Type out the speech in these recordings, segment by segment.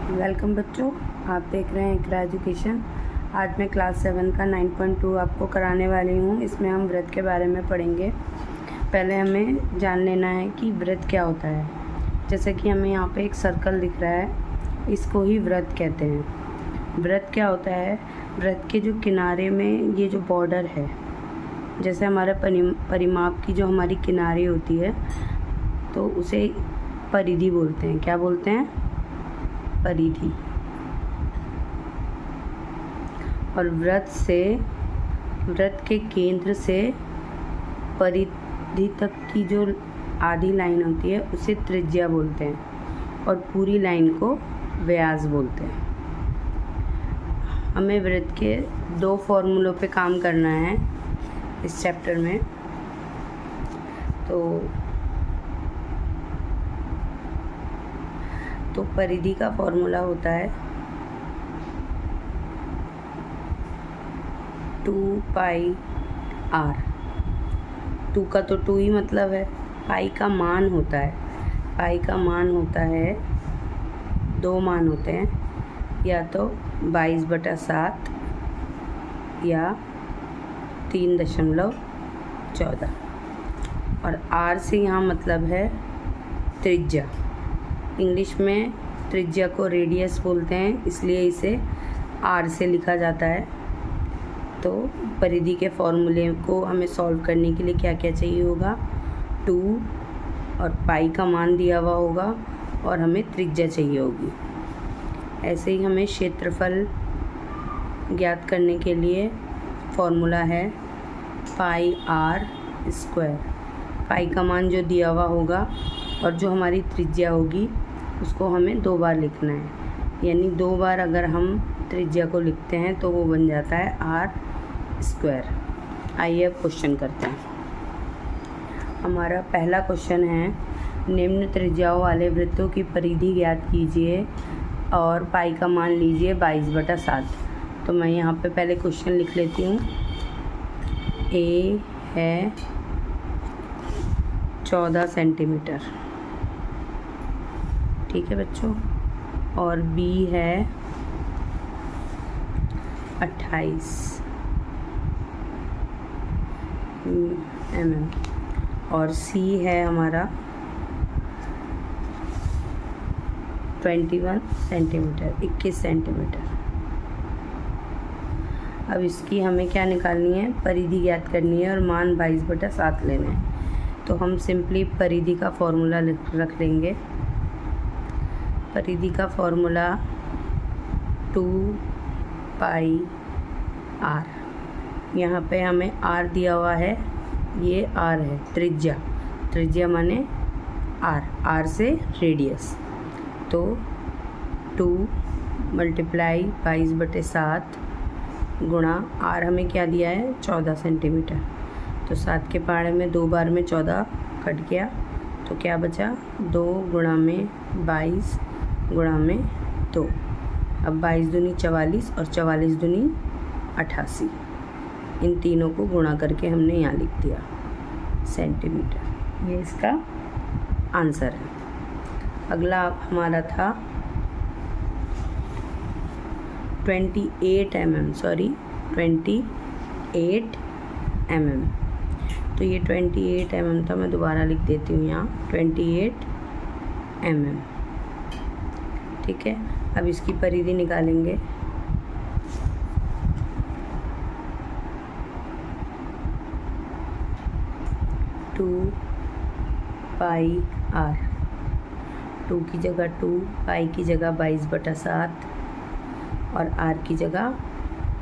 Welcome बच्चों, आप देख रहे हैं इकरा एजुकेशन। आज मैं क्लास 7 का 9.2 आपको कराने वाली हूँ। इसमें हम व्रत के बारे में पढ़ेंगे। पहले हमें जान लेना है कि व्रत क्या होता है। जैसे कि हमें यहाँ पे एक सर्कल दिख रहा है, इसको ही व्रत कहते हैं। व्रत क्या होता है? व्रत के जो किनारे में ये जो बॉर्डर है, जैसे हमारे परिमाप की जो हमारी किनारे होती है तो उसे परिधि बोलते हैं। क्या बोलते हैं? परिधि। और व्रत के केंद्र से परिधि तक की जो आधी लाइन होती है उसे त्रिज्या बोलते हैं और पूरी लाइन को व्यास बोलते हैं। हमें व्रत के 2 फॉर्मूलों पे काम करना है इस चैप्टर में। तो परिधि का फॉर्मूला होता है 2πr। 2 का तो 2 ही मतलब है। पाई का मान होता है, पाई का मान होता है 2 मान होते हैं, या तो 22/7 या 3.14। और r से यहाँ मतलब है त्रिज्या। इंग्लिश में त्रिज्या को रेडियस बोलते हैं, इसलिए इसे r से लिखा जाता है। तो परिधि के फॉर्मूले को हमें सॉल्व करने के लिए क्या क्या चाहिए होगा? 2 और पाई का मान दिया हुआ होगा और हमें त्रिज्या चाहिए होगी। ऐसे ही हमें क्षेत्रफल ज्ञात करने के लिए फॉर्मूला है πr²। पाई का मान जो दिया हुआ होगा और जो हमारी त्रिज्या होगी उसको हमें 2 बार लिखना है, यानी 2 बार अगर हम त्रिज्या को लिखते हैं तो वो बन जाता है r²। आइए अब क्वेश्चन करते हैं। हमारा पहला क्वेश्चन है, निम्न त्रिज्याओं वाले वृत्तों की परिधि ज्ञात कीजिए और पाई का मान लीजिए 22/7। तो मैं यहाँ पे पहले क्वेश्चन लिख लेती हूँ। ए है 14 सेंटीमीटर, ठीक है बच्चों, और बी है 28 mm, और सी है हमारा 21 सेंटीमीटर, 21 सेंटीमीटर। अब इसकी हमें क्या निकालनी है? परिधि ज्ञात करनी है और मान 22/7 लेना है। तो हम सिंपली परिधि का फॉर्मूला रख लेंगे। परिधि का फॉर्मूला 2πr। यहाँ पे हमें r दिया हुआ है, ये r है त्रिज्या। त्रिज्या माने r से रेडियस। तो 2 × 22/7 गुणा r हमें क्या दिया है? 14 सेंटीमीटर। तो 7 के पहाड़े में 2 बार में 14 कट गया, तो क्या बचा? 2 गुणा में 22 गुणा में 2। अब 22 दूनी 44 और 44 दूनी 88। इन तीनों को गुणा करके हमने यहाँ लिख दिया सेंटीमीटर। ये इसका आंसर है। अगला हमारा था 28 mm। तो ये 28 mm था, मैं दोबारा लिख देती हूँ यहाँ 28 mm, ठीक है। अब इसकी परिधि निकालेंगे। टू πr, 2 की जगह 2, पाई की जगह 22/7 और r की जगह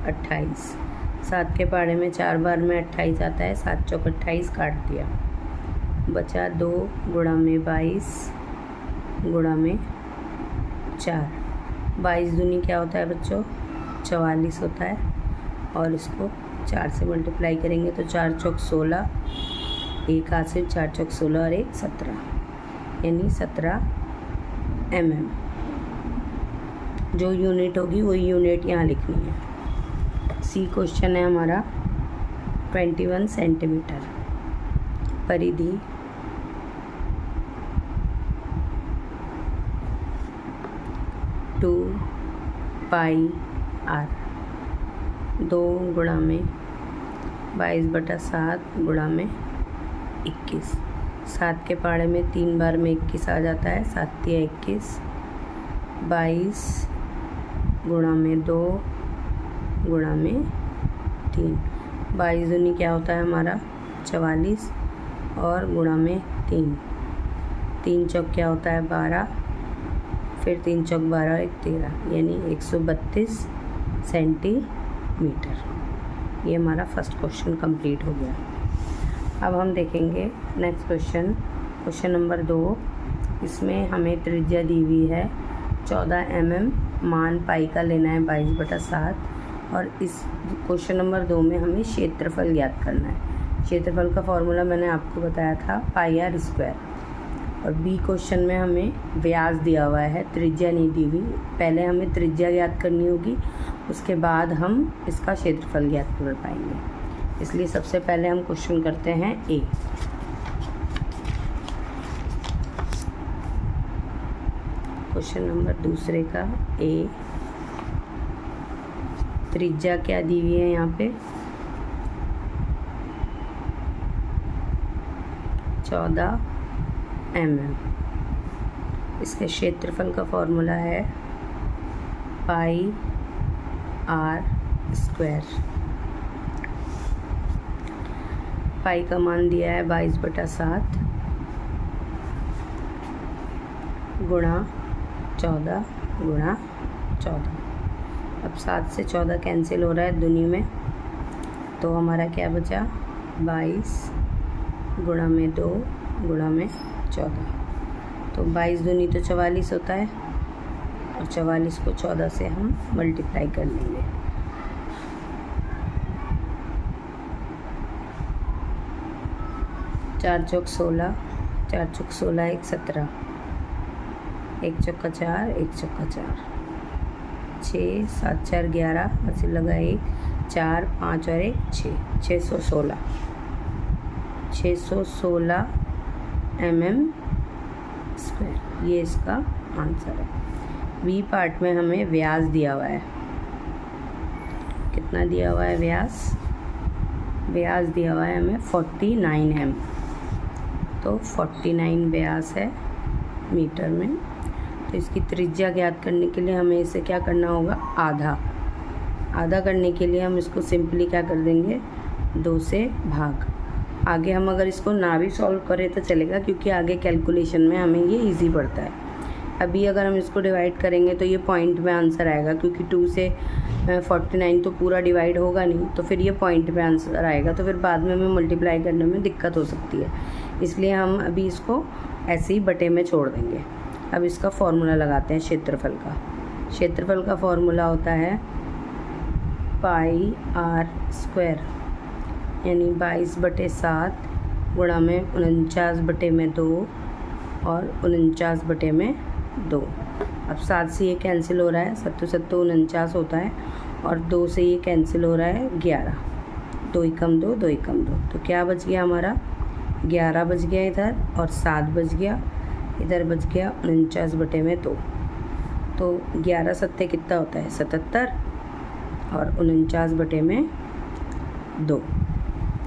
28। 7 के पहाड़े में 4 बार में 28 आता है, 7 × 4 = 28, काट दिया, बचा 2 गुणा में 22 गुणा में 4। 22 दूनी क्या होता है बच्चों? 44 होता है, और इसको 4 से मल्टीप्लाई करेंगे तो 4 × 4 = 16, एक हाथ से 4 × 4 = 16 और 1 17, यानी 17 mm। जो यूनिट होगी वही यूनिट यहाँ लिखनी है। सी क्वेश्चन है हमारा 21 सेंटीमीटर। परिधि 2 पाई आर, 2 गुणा में 22/7 गुणा में 21। 7 के पहाड़े में 3 बार में 21 आ जाता है, 7 या 21। 22 गुणा में 2 गुणा में 3, 22 दूनी क्या होता है हमारा 44 और गुणा में 3, 3 चौक क्या होता है 12, फिर 3 चौक 12 1 13, यानी 132 सेंटीमीटर। ये हमारा फर्स्ट क्वेश्चन कंप्लीट हो गया। अब हम देखेंगे नेक्स्ट क्वेश्चन, क्वेश्चन नंबर 2। इसमें हमें त्रिज्या दी हुई है 14 mm, मान पाई का लेना है 22/7 और इस क्वेश्चन नंबर 2 में हमें क्षेत्रफल ज्ञात करना है। क्षेत्रफल का फॉर्मूला मैंने आपको बताया था पाई आर स्क्वायर। और बी क्वेश्चन में हमें व्यास दिया हुआ है, त्रिज्या नहीं दी हुई। पहले हमें त्रिज्या ज्ञात करनी होगी, उसके बाद हम इसका क्षेत्रफल ज्ञात कर पाएंगे। इसलिए सबसे पहले हम क्वेश्चन करते हैं ए। क्वेश्चन नंबर 2 का ए, त्रिज्या क्या दी हुई है यहाँ पे 14 mm। इसके क्षेत्रफल का फॉर्मूला है पाई आर स्क्वायर। पाई का मान दिया है 22/7 गुणा 14 गुणा 14। अब 7 से 14 कैंसिल हो रहा है दूनी में, तो हमारा क्या बचा 22 गुणा में 2 गुणा में 14। तो 22 दूनी तो 44 होता है और 44 को 14 से हम मल्टीप्लाई कर लेंगे। चार चौक 16, 4 चौक 16 1 17, 1 चौका 4 1 चौका 4, 6 7 4 11, ऐसे लगा 1 4 5 और 1 6, 616 mm स्क्वायर। ये इसका आंसर है। बी पार्ट में हमें व्यास दिया हुआ है, कितना दिया हुआ है व्यास, व्यास दिया हुआ है हमें 49 m। तो 49 व्यास है मीटर में। तो इसकी त्रिज्या ज्ञात करने के लिए हमें इसे क्या करना होगा आधा। आधा करने के लिए हम इसको सिंपली क्या कर देंगे 2 से भाग। आगे हम अगर इसको ना भी सॉल्व करें तो चलेगा, क्योंकि आगे कैलकुलेशन में हमें ये इजी पड़ता है। अभी अगर हम इसको डिवाइड करेंगे तो ये पॉइंट में आंसर आएगा, क्योंकि 2 से 49 तो पूरा डिवाइड होगा नहीं, तो फिर ये पॉइंट में आंसर आएगा। तो फिर बाद में हमें मल्टीप्लाई करने में दिक्कत हो सकती है, इसलिए हम अभी इसको ऐसे ही बटे में छोड़ देंगे। अब इसका फॉर्मूला लगाते हैं क्षेत्रफल का। क्षेत्रफल का फॉर्मूला होता है पाई आर स्क्वायर, यानी 22/7 गुणा में 49/2 और 49/2। अब 7 से ये कैंसिल हो रहा है, 7 7 49 होता है, और 2 से ये कैंसिल हो रहा है 11, 2 एकम 2 2 एकम 2। तो क्या बच गया हमारा 11 बच गया इधर, और 7 बच गया इधर, बच गया 49/2। तो 11 सत्ते कितना होता है 77, और 49/2।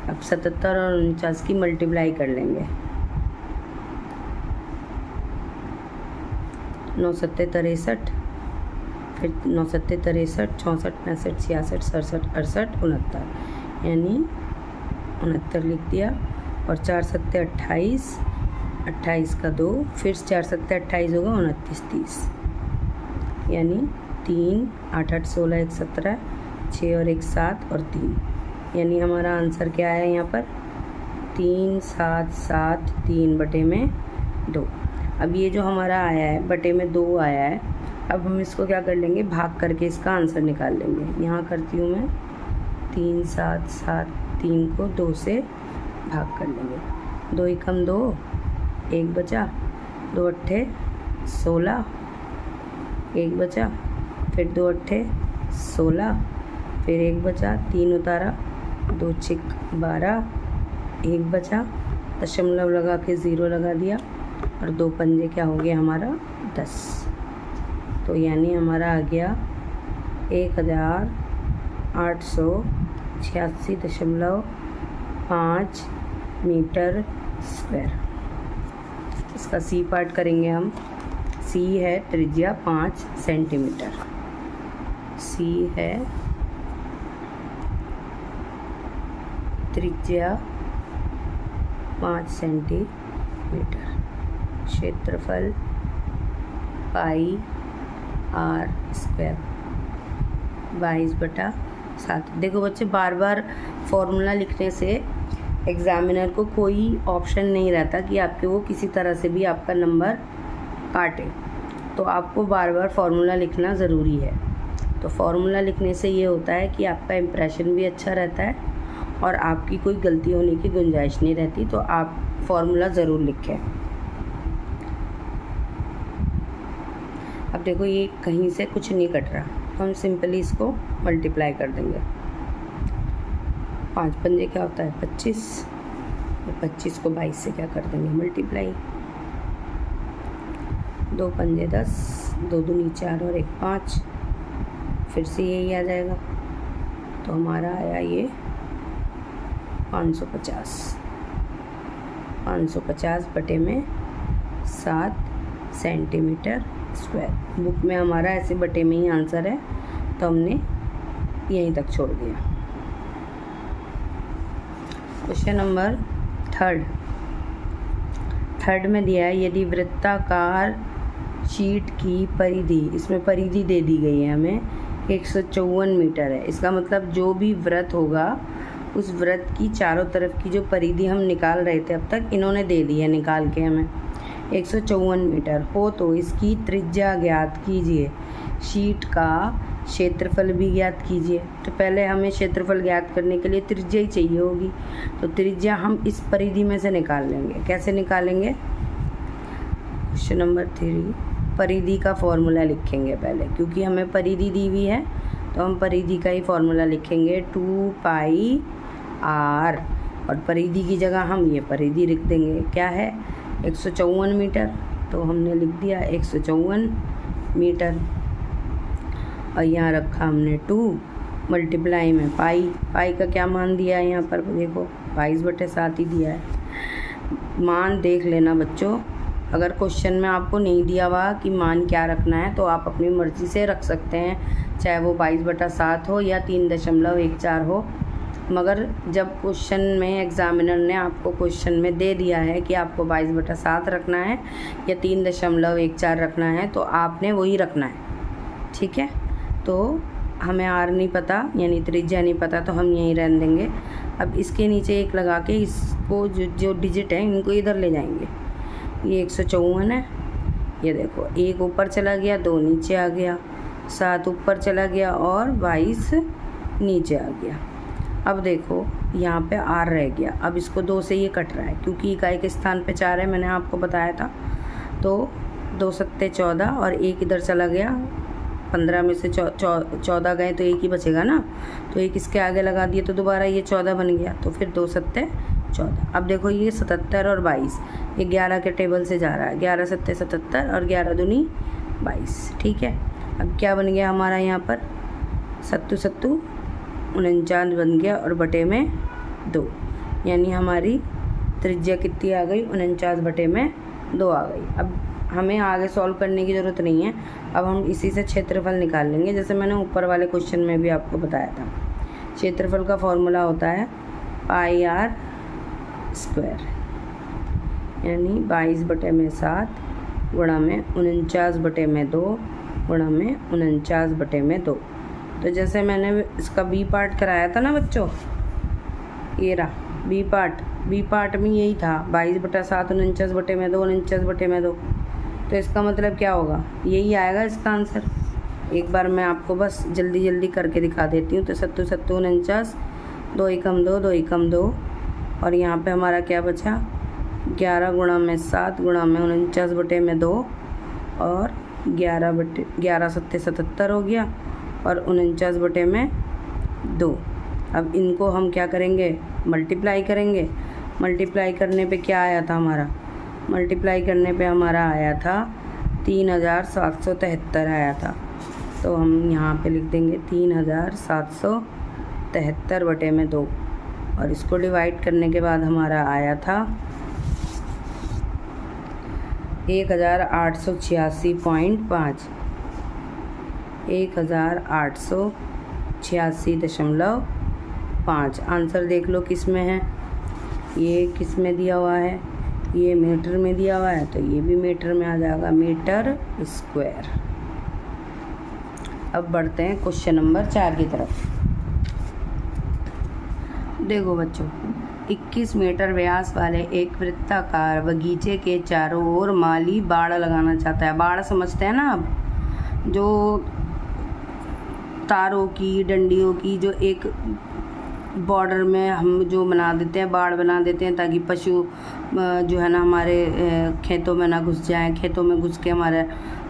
अब 77 और 49 की मल्टीप्लाई कर लेंगे। 9 सत्ते 63, फिर 9 सत्ते 63, 64 65 66 67 68 69, यानी 69 लिख दिया। और 4 सत्ते 28, 28 का 2, फिर 4 सत्ते 28 होगा 29 30, यानी 3 8 8 16 1 17, 6 और 1 7 और 3, यानी हमारा आंसर क्या है यहाँ पर 3 7 7 3/2। अब ये जो हमारा आया है बटे में 2 आया है, अब हम इसको क्या कर लेंगे भाग करके इसका आंसर निकाल लेंगे। यहाँ करती हूँ मैं 3 7 7, 3 को 2 से भाग कर लेंगे। 2 एकम 2, 1 बचा, 2 अट्ठे 16, 1 बचा, फिर 2 अट्ठे 16, फिर 1 बचा, 3 उतारा, 2 छिक 12, 1 बचा, दशमलव लगा के 0 लगा दिया, और 2 पंजे क्या हो गया हमारा 10। तो तो यानी हमारा आ गया 1886.5 मीटर स्क्वायर। इसका सी पार्ट करेंगे हम। सी है त्रिज्या 5 सेंटीमीटर। सी है त्रिज्या 5 सेंटीमीटर। क्षेत्रफल पाई आर स्क्वायर 22/7। देखो बच्चे, बार बार फॉर्मूला लिखने से एग्ज़ामिनर को कोई ऑप्शन नहीं रहता कि आपके वो किसी तरह से भी आपका नंबर काटे, तो आपको बार बार फॉर्मूला लिखना ज़रूरी है। तो फॉर्मूला लिखने से ये होता है कि आपका इम्प्रेशन भी अच्छा रहता है और आपकी कोई गलती होने की गुंजाइश नहीं रहती। तो आप फॉर्मूला ज़रूर लिखें। अब देखो, ये कहीं से कुछ नहीं कट रहा, तो हम सिंपली इसको मल्टीप्लाई कर देंगे। 5 पंजे क्या होता है 25, 25 को 22 से क्या कर देंगे मल्टीप्लाई। 2 पंजे 10, 2 दूनी 4 और 1 5, फिर से यही आ जाएगा। तो हमारा आया ये 550/7 सेंटीमीटर स्क्वायर। बुक में हमारा ऐसे बटे में ही आंसर है, तो हमने यहीं तक छोड़ दिया। क्वेश्चन नंबर थर्ड में दिया है, यदि वृत्ताकार शीट की परिधि, इसमें परिधि दे दी गई है हमें 154 मीटर है। इसका मतलब जो भी वृत्त होगा उस वृत्त की चारों तरफ की जो परिधि हम निकाल रहे थे अब तक, इन्होंने दे दी है निकाल के हमें 154 मीटर हो, तो इसकी त्रिज्या ज्ञात कीजिए, शीट का क्षेत्रफल भी ज्ञात कीजिए। तो पहले हमें क्षेत्रफल ज्ञात करने के लिए त्रिज्या ही चाहिए होगी, तो त्रिज्या हम इस परिधि में से निकाल लेंगे। कैसे निकालेंगे? क्वेश्चन नंबर 3, परिधि का फॉर्मूला लिखेंगे पहले, क्योंकि हमें परिधि दी हुई है तो हम परिधि का ही फॉर्मूला लिखेंगे 2 पाई आर, और परिधि की जगह हम ये परिधि लिख देंगे। क्या है 154 मीटर, तो हमने लिख दिया 154 मीटर, और यहाँ रखा हमने 2 मल्टीप्लाई में पाई का क्या मान दिया है यहाँ पर देखो 22/7 ही दिया है। मान देख लेना बच्चों, अगर क्वेश्चन में आपको नहीं दिया हुआ कि मान क्या रखना है तो आप अपनी मर्ज़ी से रख सकते हैं, चाहे वो 22/7 हो या 3.14 हो। मगर जब क्वेश्चन में एग्ज़ामिनर ने आपको क्वेश्चन में दे दिया है कि आपको 22/7 रखना है या 3.14 रखना है, तो आपने वही रखना है, ठीक है। तो हमें आर नहीं पता, यानी त्रिज्या नहीं पता, तो हम यहीं रहने देंगे। अब इसके नीचे 1 लगा के इसको जो डिजिट है इनको इधर ले जाएंगे। ये 154 है, ये देखो 1 ऊपर चला गया, 2 नीचे आ गया, 7 ऊपर चला गया और 22 नीचे आ गया। अब देखो यहाँ पे आर रह गया। अब इसको 2 से ये कट रहा है क्योंकि इकाई के स्थान पे 4 है, मैंने आपको बताया था। तो 2 सत्ते 14 और 1 इधर चला गया, 15 में से 14 गए तो 1 ही बचेगा ना, तो 1 इसके आगे लगा दिए तो दोबारा ये 14 बन गया, तो फिर 2 सत्ते 14। अब देखो ये 77 और 22, ये 11 के टेबल से जा रहा है, 11 सत्ते 77 और 11 दूनी 22, ठीक है। अब क्या बन गया हमारा यहाँ पर 7 49 बन गया और बटे में 2, यानी हमारी त्रिज्या कितनी आ गई 49/2 आ गई। अब हमें आगे सॉल्व करने की ज़रूरत नहीं है, अब हम इसी से क्षेत्रफल निकाल लेंगे, जैसे मैंने ऊपर वाले क्वेश्चन में भी आपको बताया था। क्षेत्रफल का फॉर्मूला होता है पाई आर स्क्वायर, यानी 22/7 गुणा में 49/2 गुणा में 49/2। तो जैसे मैंने इसका बी पार्ट कराया था ना बच्चों, ये रहा बी पार्ट में यही था 22/7 49/2 49/2। तो इसका मतलब क्या होगा, यही आएगा इसका आंसर। एक बार मैं आपको बस जल्दी करके दिखा देती हूँ। तो 7 49, 2 एकम 2 2 एकम 2, और यहाँ पे हमारा क्या बचा 11 गुणा में 7 गुणा में 49/2 और 11 सत्ते 77 हो गया और 49/2। अब इनको हम क्या करेंगे मल्टीप्लाई करेंगे। मल्टीप्लाई करने पे क्या आया था हमारा, मल्टीप्लाई करने पे हमारा आया था 3773 आया था। तो हम यहाँ पे लिख देंगे 3773 बटे में 2 और इसको डिवाइड करने के बाद हमारा आया था 1886.5 1886.5। आंसर देख लो किस में है, ये किस में दिया हुआ है, ये मीटर में दिया हुआ है तो ये भी मीटर में आ जाएगा, मीटर स्क्वायर। अब बढ़ते हैं क्वेश्चन नंबर 4 की तरफ। देखो बच्चों, 21 मीटर व्यास वाले एक वृत्ताकार बगीचे के चारों ओर माली बाड़ लगाना चाहता है। बाड़ समझते हैं ना आप, जो तारों की डंडियों की जो एक बॉर्डर में हम जो बना देते हैं, बाड़ बना देते हैं ताकि पशु जो है ना हमारे खेतों में ना घुस जाएं, खेतों में घुस के हमारा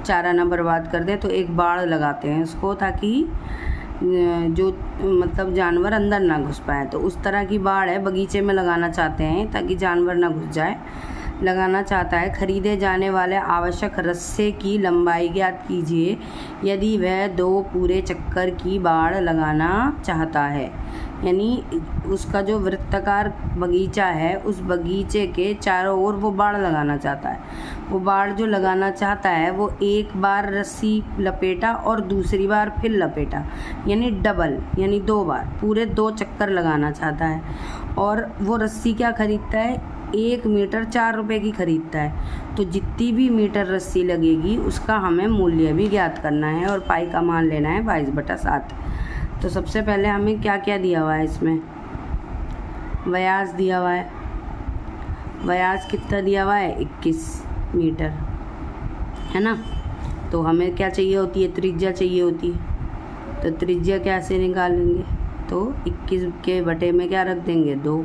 चारा ना बर्बाद कर दें। तो एक बाड़ लगाते हैं उसको ताकि जो मतलब जानवर अंदर ना घुस पाए। तो उस तरह की बाड़ है, बगीचे में लगाना चाहते हैं ताकि जानवर ना घुस जाए। लगाना चाहता है। खरीदे जाने वाले आवश्यक रस्से की लंबाई ज्ञात कीजिए यदि वह 2 पूरे चक्कर की बाड़ लगाना चाहता है। यानी उसका जो वृत्ताकार बगीचा है उस बगीचे के चारों ओर वो बाड़ लगाना चाहता है। वो बाड़ जो लगाना चाहता है वो एक बार रस्सी लपेटा और दूसरी बार फिर लपेटा, यानी डबल, यानी 2 बार पूरे 2 चक्कर लगाना चाहता है। और वो रस्सी क्या खरीदता है, 1 मीटर 4 रुपए की खरीदता है। तो जितनी भी मीटर रस्सी लगेगी उसका हमें मूल्य भी ज्ञात करना है और पाई का मान लेना है 22/7। तो सबसे पहले हमें क्या क्या दिया हुआ है, इसमें व्यास दिया हुआ है। व्यास कितना दिया हुआ है, 21 मीटर, है ना। तो हमें क्या चाहिए होती है, त्रिज्या चाहिए होती है। तो त्रिज्या कैसे निकालेंगे, तो 21 के बटे में क्या रख देंगे, 2।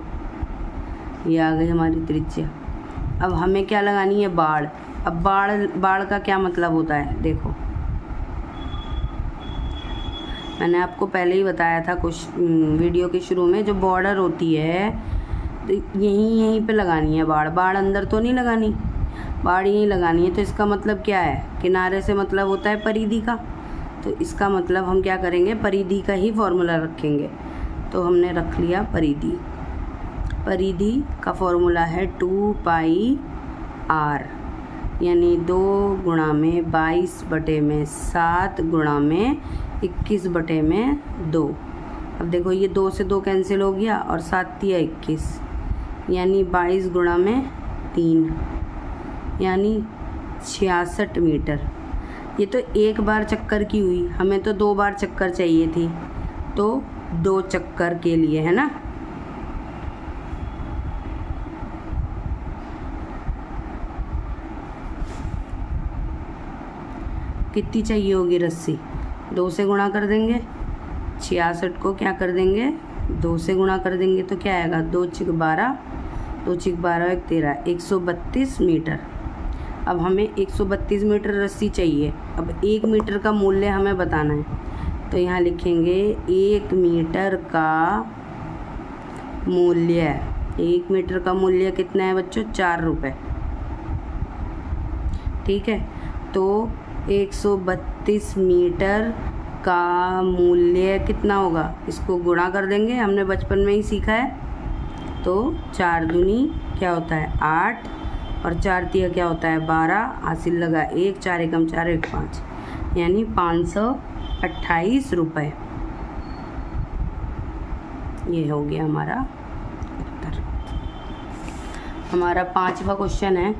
ये आ गई हमारी त्रिज्या। अब हमें क्या लगानी है, बाड़। अब बाड़ का क्या मतलब होता है, देखो मैंने आपको पहले ही बताया था कुछ वीडियो के शुरू में, जो बॉर्डर होती है तो यहीं पे लगानी है बाड़। बाड़ अंदर तो नहीं लगानी, बाड़ यहीं लगानी है। तो इसका मतलब क्या है, किनारे से मतलब होता है परिधि का। तो इसका मतलब हम क्या करेंगे, परिधि का ही फॉर्मूला रखेंगे। तो हमने रख लिया परिधि। परिधि का फॉर्मूला है 2πr, यानी 2 गुणा में 22/7 गुणा में 21/2। अब देखो ये 2 से 2 कैंसिल हो गया और 7 या 21, यानी 22 गुणा में 3, यानी 66 मीटर। ये तो एक बार चक्कर की हुई, हमें तो 2 बार चक्कर चाहिए थी, तो 2 चक्कर के लिए, है ना। कितनी चाहिए होगी रस्सी, 2 से गुणा कर देंगे। 66 को क्या कर देंगे, 2 से गुणा कर देंगे तो क्या आएगा, 2 × 12, 2 × 12 = 13, 132 मीटर। अब हमें 132 मीटर रस्सी चाहिए। अब 1 मीटर का मूल्य हमें बताना है, तो यहाँ लिखेंगे 1 मीटर का मूल्य। 1 मीटर का मूल्य कितना है बच्चों, 4 रुपये। ठीक है, तो 132 मीटर का मूल्य कितना होगा, इसको गुणा कर देंगे, हमने बचपन में ही सीखा है। तो 4 दूनी क्या होता है 8 और 4 तिया क्या होता है 12, हासिल लगा 1, 4 एकम 4 1 5, यानी 528 रुपये। ये हो गया हमारा उत्तर। हमारा 5वां क्वेश्चन है,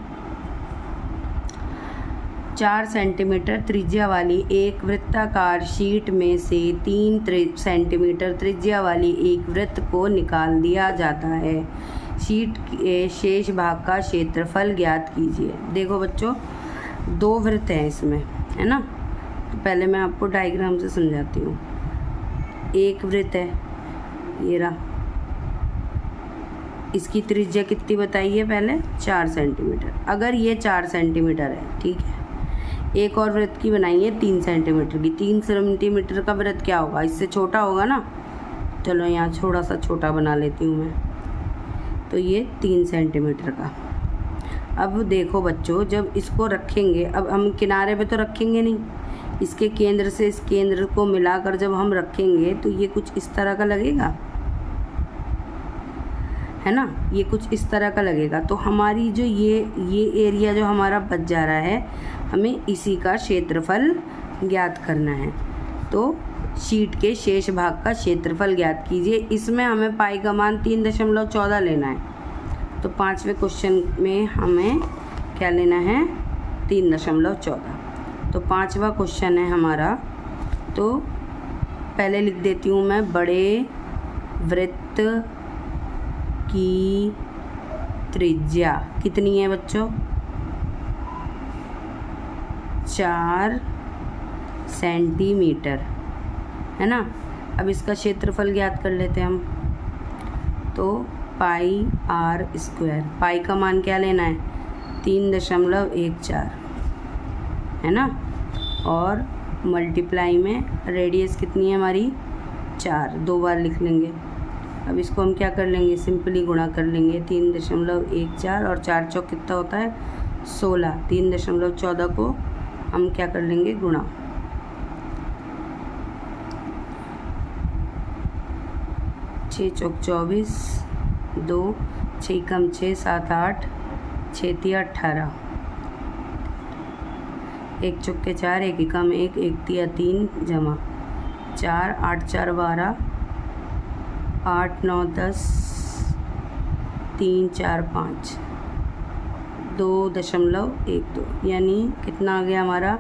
4 सेंटीमीटर त्रिज्या वाली एक वृत्ताकार शीट में से 3 सेंटीमीटर त्रिज्या वाली एक वृत्त को निकाल दिया जाता है। शीट के शेष भाग का क्षेत्रफल ज्ञात कीजिए। देखो बच्चों, 2 वृत्त हैं इसमें, है ना। तो पहले मैं आपको डायग्राम से समझाती हूँ। एक वृत्त है, ये रहा, इसकी त्रिज्या कितनी बताइए पहले, 4 सेंटीमीटर। अगर ये 4 सेंटीमीटर है, ठीक है। एक और वृत्त की बनाइए 3 सेंटीमीटर की। 3 सेंटीमीटर का वृत्त क्या होगा, इससे छोटा होगा ना। चलो यहाँ थोड़ा सा छोटा बना लेती हूँ मैं। तो ये 3 सेंटीमीटर का। अब देखो बच्चों, जब इसको रखेंगे, अब हम किनारे पे तो रखेंगे नहीं, इसके केंद्र से इस केंद्र को मिलाकर जब हम रखेंगे तो ये कुछ इस तरह का लगेगा, है ना, ये कुछ इस तरह का लगेगा। तो हमारी जो ये एरिया जो हमारा बच जा रहा है, हमें इसी का क्षेत्रफल ज्ञात करना है। तो शीट के शेष भाग का क्षेत्रफल ज्ञात कीजिए। इसमें हमें पाई का मान 3.14 लेना है। तो 5वें क्वेश्चन में हमें क्या लेना है, 3.14। तो 5वां क्वेश्चन है हमारा। तो पहले लिख देती हूँ मैं, बड़े वृत्त की त्रिज्या कितनी है बच्चों, 4 सेंटीमीटर, है ना। अब इसका क्षेत्रफल ज्ञात कर लेते हैं हम। तो पाई आर स्क्वायर, पाई का मान क्या लेना है, 3.14, है ना, और मल्टीप्लाई में रेडियस कितनी है हमारी, 4, 2 बार लिख लेंगे। अब इसको हम क्या कर लेंगे, सिंपली गुणा कर लेंगे। 3.14 और 4 चौक कितना होता है, 16। 3.14 को हम क्या कर लेंगे, गुणा। 6 चौक 24, 2 6 कम 6 7 8, 6 तिया 18, 1 चौके 4, 1 कम 1, 1 तिया 3 जमा 4, 8 4 12, 8 9 10, 3 4 5, 2.12, यानी कितना आ गया हमारा,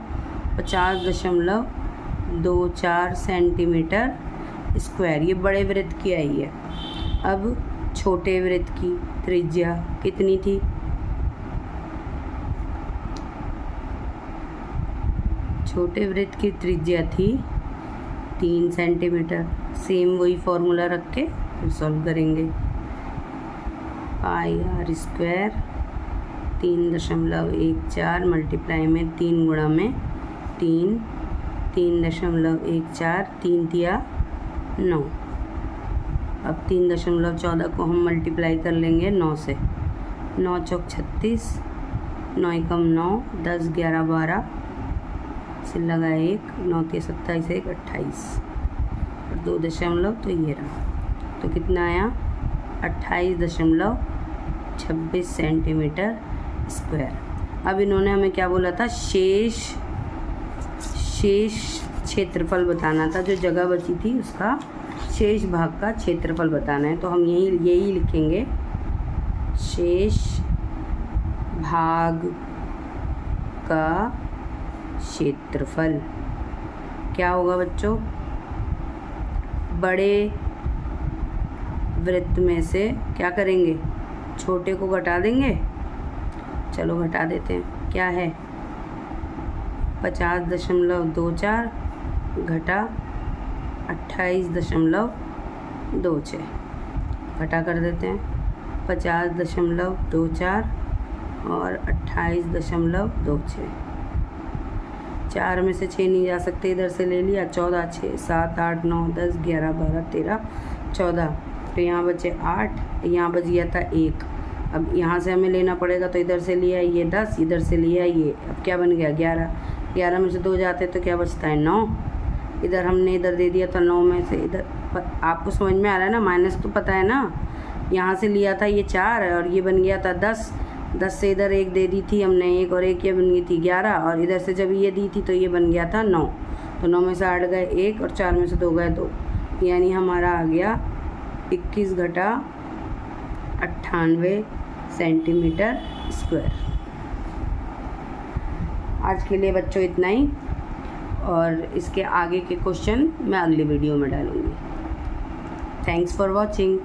50.24 सेंटीमीटर स्क्वायर। ये बड़े वृत्त की आई है। अब छोटे वृत्त की त्रिज्या कितनी थी, छोटे वृत्त की त्रिज्या थी 3 सेंटीमीटर। सेम वही फॉर्मूला रख के फिर सॉल्व करेंगे। पाई आर स्क्वायर 3.14 मल्टीप्लाई में 3 गुणा में 3, 3.14, 3 तिया 9। अब 3.14 को हम मल्टीप्लाई कर लेंगे 9 से। 9 चौक 36, 9 एकम 9, 10 11 12 से लगा 1, 9 के 27, 1 28 और 2 दशमलव, तो ये रहा। तो कितना आया, 28.26 सेंटीमीटर स्क्वायर। अब इन्होंने हमें क्या बोला था, शेष क्षेत्रफल बताना था। जो जगह बची थी उसका शेष भाग का क्षेत्रफल बताना है। तो हम यही लिखेंगे, शेष भाग का क्षेत्रफल क्या होगा बच्चों, बड़े वृत्त में से क्या करेंगे, छोटे को घटा देंगे। चलो घटा देते हैं, क्या है 50.24 घटा 28.26, घटा कर देते हैं। 50.24 और 28.26, 4 में से 6 नहीं जा सकते, इधर से ले लिया। 14 6 7 8 9 10 11 12 13 14, तो यहाँ बचे 8, यहाँ बच गया था 1। अब यहाँ से हमें लेना पड़ेगा, तो इधर से लिया ये 10, इधर से लिया ये, अब क्या बन गया 11। 11 में से 2 जाते तो क्या बचता है 9। इधर हमने इधर दे दिया, तो 9 में से इधर, आपको समझ में आ रहा है ना, माइनस तो पता है ना। यहाँ से लिया था ये 4 और ये बन गया था 10, 10 से इधर 1 दे दी थी हमने, 1 और 1 ये बन गई थी 11, और इधर से जब ये दी थी तो ये बन गया था 9। तो 9 में से 8 गए 1 और 4 में से 2 गए 2, यानी हमारा आ गया 21 घटा 98 सेंटीमीटर स्क्वायर। आज के लिए बच्चों इतना ही, और इसके आगे के क्वेश्चन मैं अगली वीडियो में डालूँगी। Thanks for watching.